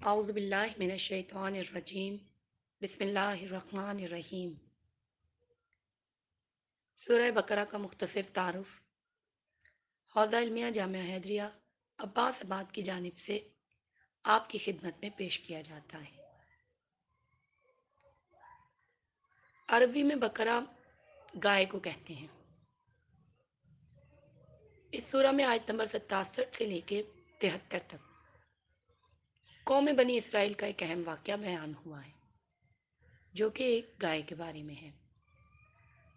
اعوذ باللہ من الشیطان الرجیم بسم اللہ الرحمن الرحیم۔ سورہ بقرہ کا مختصر تعارف۔ حوزہ علمیہ جامعہ حیدریہ عباس آباد کی جانب سے آپ کی خدمت میں پیش کیا جاتا ہے۔ عربی میں بقرہ گائے کو کہتے ہیں۔ اس سورہ میں آیت نمبر 67 سے لے کے 73 تک قوم بنی اسرائیل کا ایک اہم واقعہ بیان ہوا ہے، جو کہ ایک گائے کے بارے میں ہے۔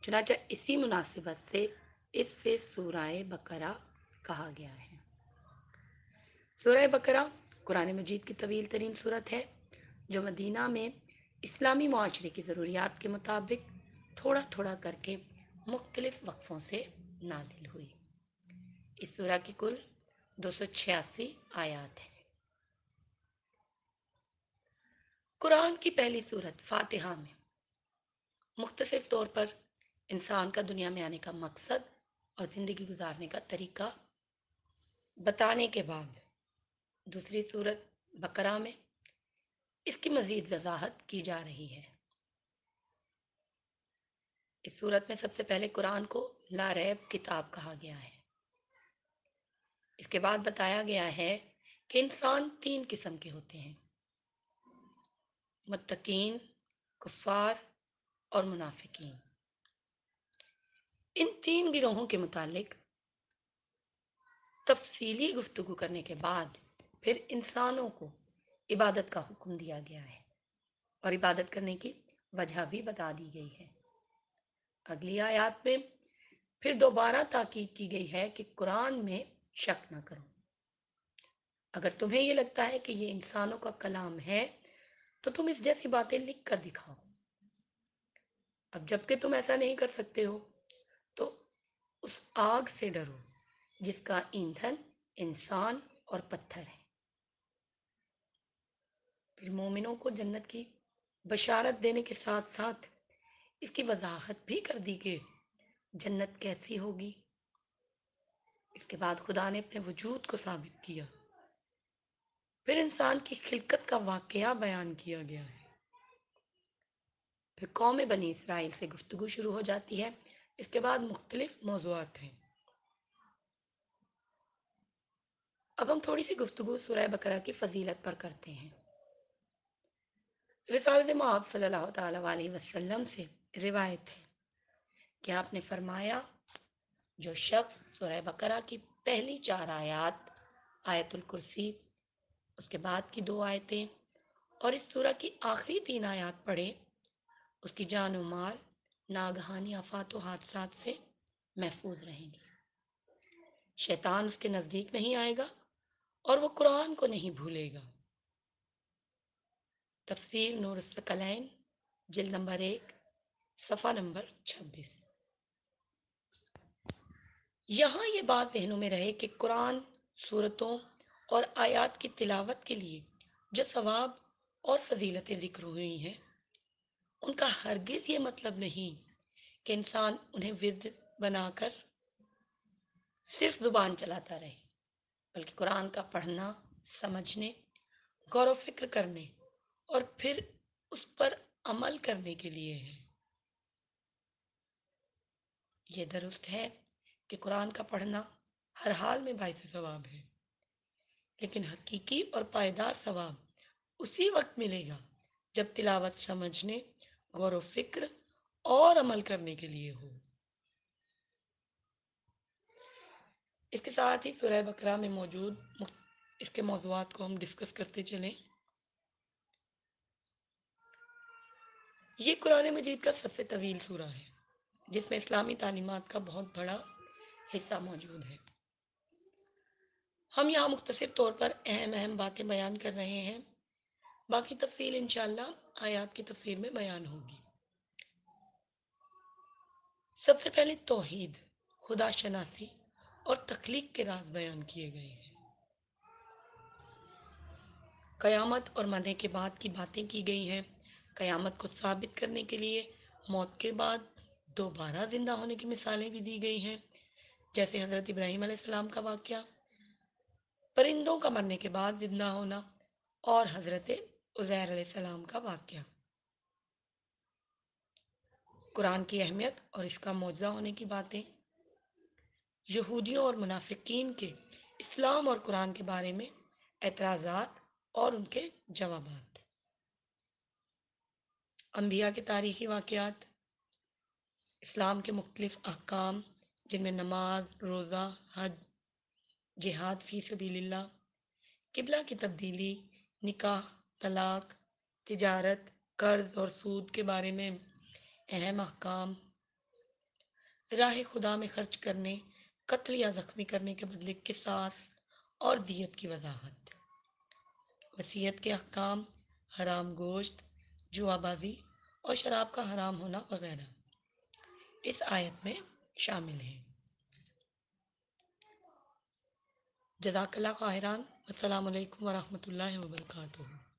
چنانچہ اسی مناسبت سے اس سے سورہ بقرہ کہا گیا ہے۔ سورہ بقرہ قرآن مجید کی طویل ترین سورت ہے، جو مدینہ میں اسلامی معاشرے کی ضروریات کے مطابق تھوڑا تھوڑا کر کے مختلف وقفوں سے نازل ہوئی۔ اس سورہ کی کل 286 آیات ہیں۔ قرآن کی پہلی سورت فاتحہ میں مختصر طور پر انسان کا دنیا میں آنے کا مقصد اور زندگی گزارنے کا طریقہ بتانے کے بعد دوسری سورت بقرہ میں اس کی مزید وضاحت کی جا رہی ہے۔ اس سورت میں سب سے پہلے قرآن کو لا ریب کتاب کہا گیا ہے۔ اس کے بعد بتایا گیا ہے کہ انسان 3 قسم کے ہوتے ہیں: متقین، کفار اور منافقین۔ ان 3 گروہوں کے متعلق تفصیلی گفتگو کرنے کے بعد پھر انسانوں کو عبادت کا حکم دیا گیا ہے اور عبادت کرنے کی وجہ بھی بتا دی گئی ہے۔ اگلی آیات میں پھر دوبارہ تاکید کی گئی ہے کہ قرآن میں شک نہ کرو۔ اگر تمہیں یہ لگتا ہے کہ یہ انسانوں کا کلام ہے تو تم اس جیسی باتیں لکھ کر دکھاؤ۔ اب جب کہ تم ایسا نہیں کر سکتے ہو تو اس آگ سے ڈرو جس کا ایندھن انسان اور پتھر ہے۔ پھر مومنوں کو جنت کی بشارت دینے کے ساتھ ساتھ اس کی وضاحت بھی کر دی کہ جنت کیسی ہوگی۔ اس کے بعد خدا نے اپنے وجود کو ثابت کیا۔ پھر انسان کی خلقت کا واقعہ بیان کیا گیا ہے۔ پھر قوم بنی اسرائیل سے گفتگو شروع ہو جاتی ہے۔ اس کے بعد مختلف موضوعات ہیں۔ اب ہم تھوڑی سی گفتگو سورہ بقرہ کی فضیلت پر کرتے ہیں۔ رسالت مآب صلی اللہ تعالی علیہ وسلم سے روایت ہے کہ آپ نے فرمایا، جو شخص سورہ بقرہ کی پہلی 4 آیات، آیت الکرسی، اس کے بعد کی 2 آیتیں اور اس سورہ کی آخری 3 آیات پڑھے، اس کی جان و مال ناگہانی آفات و حادثات سے محفوظ رہیں گی۔ شیطان اس کے نزدیک نہیں آئے گا اور وہ قرآن کو نہیں بھولے گا۔ تفسیر نور الثقلین، جلد نمبر 1، صفحہ نمبر 26۔ یہاں یہ بات ذہنوں میں رہے کہ قرآن سورتوں اور آیات کی تلاوت کے لیے جو ثواب اور فضیلتیں ذکر ہوئی ہیں، ان کا ہرگز یہ مطلب نہیں کہ انسان انہیں ورد بنا کر صرف زبان چلاتا رہے، بلکہ قرآن کا پڑھنا، سمجھنے، غور و فکر کرنے اور پھر اس پر عمل کرنے کے لیے ہے۔ یہ درست ہے کہ قرآن کا پڑھنا ہر حال میں باعث ثواب ہے، لیکن حقیقی اور پائیدار ثواب اسی وقت ملے گا جب تلاوت سمجھنے، غور و فکر اور عمل کرنے کے لیے ہو۔ اس کے ساتھ ہی سورہ بقرہ میں موجود اس کے موضوعات کو ہم ڈسکس کرتے چلیں۔ یہ قرآن مجید کا سب سے طویل سورہ ہے، جس میں اسلامی تعلیمات کا بہت بڑا حصہ موجود ہے۔ ہم یہاں مختصر طور پر اہم باتیں بیان کر رہے ہیں، باقی تفصیل انشاءاللہ آیات کی تفسیر میں بیان ہوگی۔ سب سے پہلے توحید، خدا شناسی اور تخلیق کے راز بیان کیے گئے ہیں۔ قیامت اور مرنے کے بعد کی باتیں کی گئی ہیں۔ قیامت کو ثابت کرنے کے لیے موت کے بعد دوبارہ زندہ ہونے کی مثالیں بھی دی گئی ہیں، جیسے حضرت ابراہیم علیہ السلام کا واقعہ، پرندوں کا مرنے کے بعد زندہ ہونا اور حضرت عزیر علیہ السلام کا واقعہ، قرآن کی اہمیت اور اس کا معجزہ ہونے کی باتیں، یہودیوں اور منافقین کے اسلام اور قرآن کے بارے میں اعتراضات اور ان کے جوابات، انبیاء کے تاریخی واقعات، اسلام کے مختلف احکام جن میں نماز، روزہ، حج، جہاد فی سبیل اللہ، قبلہ کی تبدیلی، نکاح، طلاق، تجارت، قرض اور سود کے بارے میں اہم احکام، راہ خدا میں خرچ کرنے، قتل یا زخمی کرنے کے بدلے قصاص اور دیت کی وضاحت، وصیت کے احکام، حرام گوشت، جوا بازی اور شراب کا حرام ہونا وغیرہ اس آیت میں شامل ہیں۔ جزاک اللہ خیران، السلام علیکم ورحمۃ اللہ وبرکاتہ۔